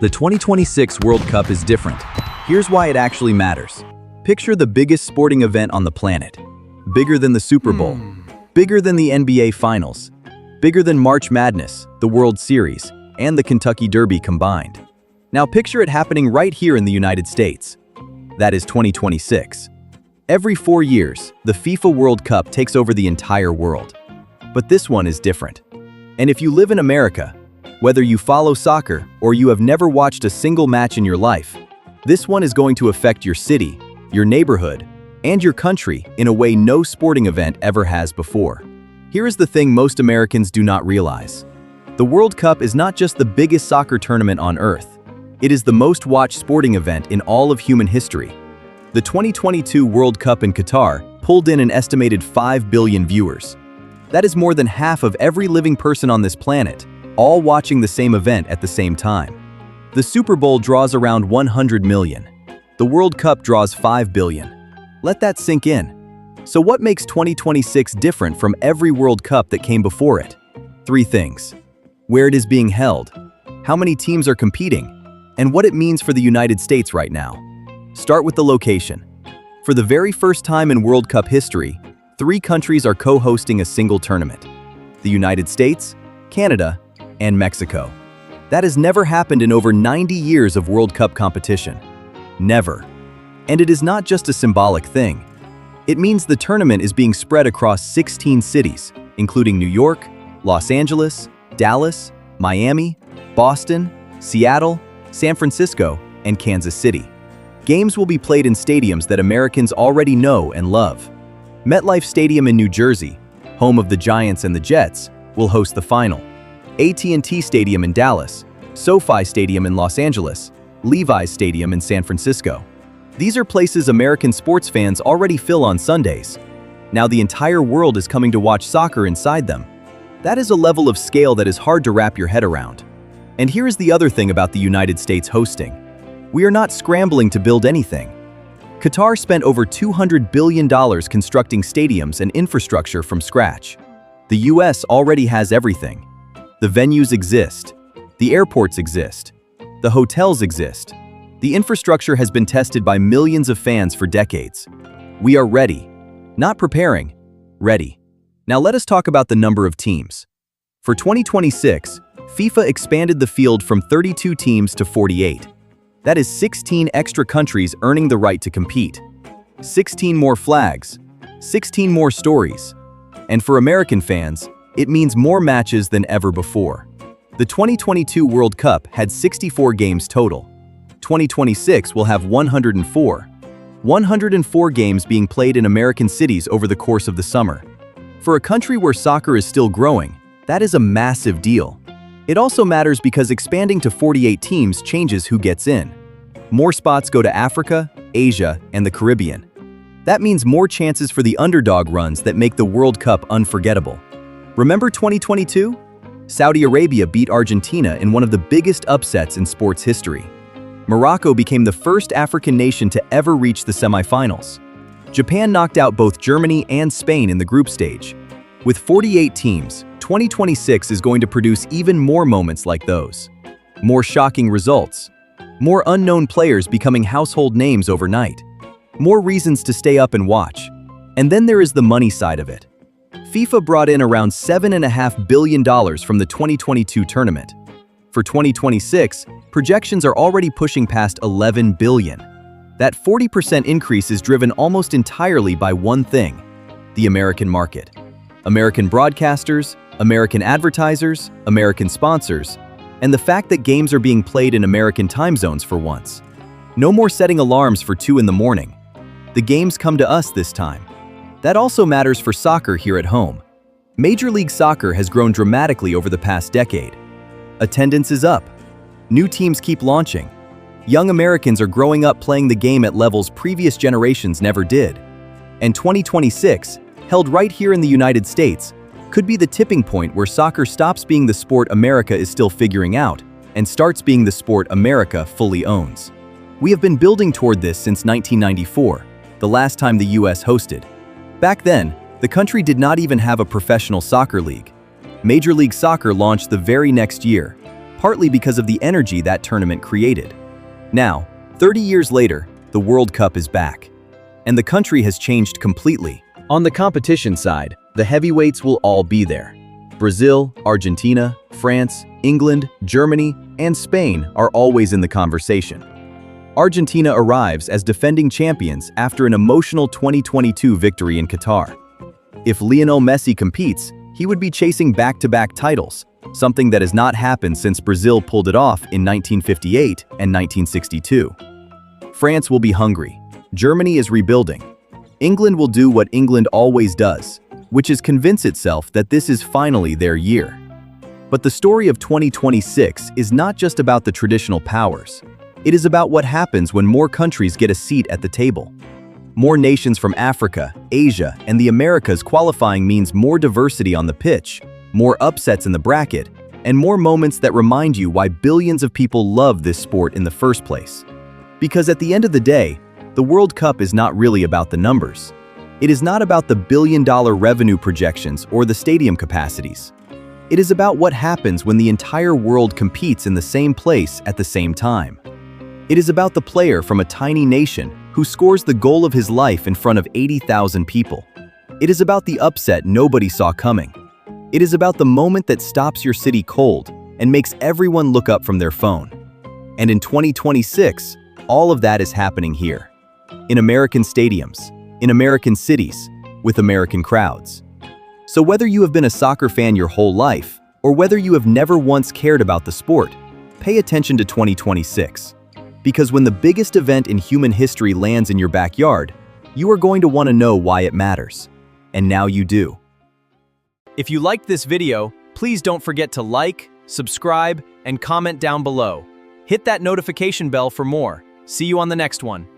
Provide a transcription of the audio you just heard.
The 2026 World Cup is different. Here's why it actually matters. Picture the biggest sporting event on the planet. Bigger than the Super Bowl. Bigger than the NBA Finals. Bigger than March Madness, the World Series, and the Kentucky Derby combined. Now picture it happening right here in the United States. That is 2026. Every 4 years, the FIFA World Cup takes over the entire world. But this one is different. And if you live in America, whether you follow soccer or you have never watched a single match in your life, this one is going to affect your city, your neighborhood, and your country in a way no sporting event ever has before. Here is the thing most Americans do not realize. The World Cup is not just the biggest soccer tournament on Earth. It is the most watched sporting event in all of human history. The 2022 World Cup in Qatar pulled in an estimated 5 billion viewers. That is more than half of every living person on this planet, all watching the same event at the same time. The Super Bowl draws around 100 million. The World Cup draws 5 billion. Let that sink in. So what makes 2026 different from every World Cup that came before it? 3 things. Where it is being held, how many teams are competing, and what it means for the United States right now. Start with the location. For the very first time in World Cup history, 3 countries are co-hosting a single tournament. The United States, Canada, and Mexico. That has never happened in over 90 years of World Cup competition. Never. And it is not just a symbolic thing. It means the tournament is being spread across 16 cities, including New York, Los Angeles, Dallas, Miami, Boston, Seattle, San Francisco, and Kansas City. Games will be played in stadiums that Americans already know and love. MetLife Stadium in New Jersey, home of the Giants and the Jets, will host the final. AT&T Stadium in Dallas, SoFi Stadium in Los Angeles, Levi Stadium in San Francisco. These are places American sports fans already fill on Sundays. Now the entire world is coming to watch soccer inside them. That is a level of scale that is hard to wrap your head around. And here is the other thing about the United States hosting. We are not scrambling to build anything. Qatar spent over $200 billion constructing stadiums and infrastructure from scratch. The US already has everything. The venues exist. The airports exist. The hotels exist. The infrastructure has been tested by millions of fans for decades. We are ready. Not preparing, ready. Now let us talk about the number of teams. For 2026, FIFA expanded the field from 32 teams to 48. That is 16 extra countries earning the right to compete. 16 more flags. 16 more stories. And for American fans, it means more matches than ever before. The 2022 World Cup had 64 games total. 2026 will have 104. 104 games being played in American cities over the course of the summer. For a country where soccer is still growing, that is a massive deal. It also matters because expanding to 48 teams changes who gets in. More spots go to Africa, Asia, and the Caribbean. That means more chances for the underdog runs that make the World Cup unforgettable. Remember 2022? Saudi Arabia beat Argentina in one of the biggest upsets in sports history. Morocco became the first African nation to ever reach the semifinals. Japan knocked out both Germany and Spain in the group stage. With 48 teams, 2026 is going to produce even more moments like those. More shocking results. More unknown players becoming household names overnight. More reasons to stay up and watch. And then there is the money side of it. FIFA brought in around $7.5 billion from the 2022 tournament. For 2026, projections are already pushing past $11 billion. That 40% increase is driven almost entirely by one thing: the American market. American broadcasters, American advertisers, American sponsors, and the fact that games are being played in American time zones for once. No more setting alarms for 2 in the morning. The games come to us this time. That also matters for soccer here at home. Major League Soccer has grown dramatically over the past decade. Attendance is up. New teams keep launching. Young Americans are growing up playing the game at levels previous generations never did. And 2026, held right here in the United States, could be the tipping point where soccer stops being the sport America is still figuring out and starts being the sport America fully owns. We have been building toward this since 1994, the last time the US hosted. Back then, the country did not even have a professional soccer league. Major League Soccer launched the very next year, partly because of the energy that tournament created. Now, 30 years later, the World Cup is back. And the country has changed completely. On the competition side, the heavyweights will all be there. Brazil, Argentina, France, England, Germany, and Spain are always in the conversation. Argentina arrives as defending champions after an emotional 2022 victory in Qatar. If Lionel Messi competes, he would be chasing back-to-back titles, something that has not happened since Brazil pulled it off in 1958 and 1962. France will be hungry. Germany is rebuilding. England will do what England always does, which is convince itself that this is finally their year. But the story of 2026 is not just about the traditional powers. It is about what happens when more countries get a seat at the table. More nations from Africa, Asia, and the Americas qualifying means more diversity on the pitch, more upsets in the bracket, and more moments that remind you why billions of people love this sport in the first place. Because at the end of the day, the World Cup is not really about the numbers. It is not about the billion-dollar revenue projections or the stadium capacities. It is about what happens when the entire world competes in the same place at the same time. It is about the player from a tiny nation who scores the goal of his life in front of 80,000 people. It is about the upset nobody saw coming. It is about the moment that stops your city cold and makes everyone look up from their phone. And in 2026, all of that is happening here. In American stadiums, in American cities, with American crowds. So whether you have been a soccer fan your whole life, or whether you have never once cared about the sport, pay attention to 2026. Because when the biggest event in human history lands in your backyard, you are going to want to know why it matters. And now you do. If you liked this video, please don't forget to like, subscribe, and comment down below. Hit that notification bell for more. See you on the next one.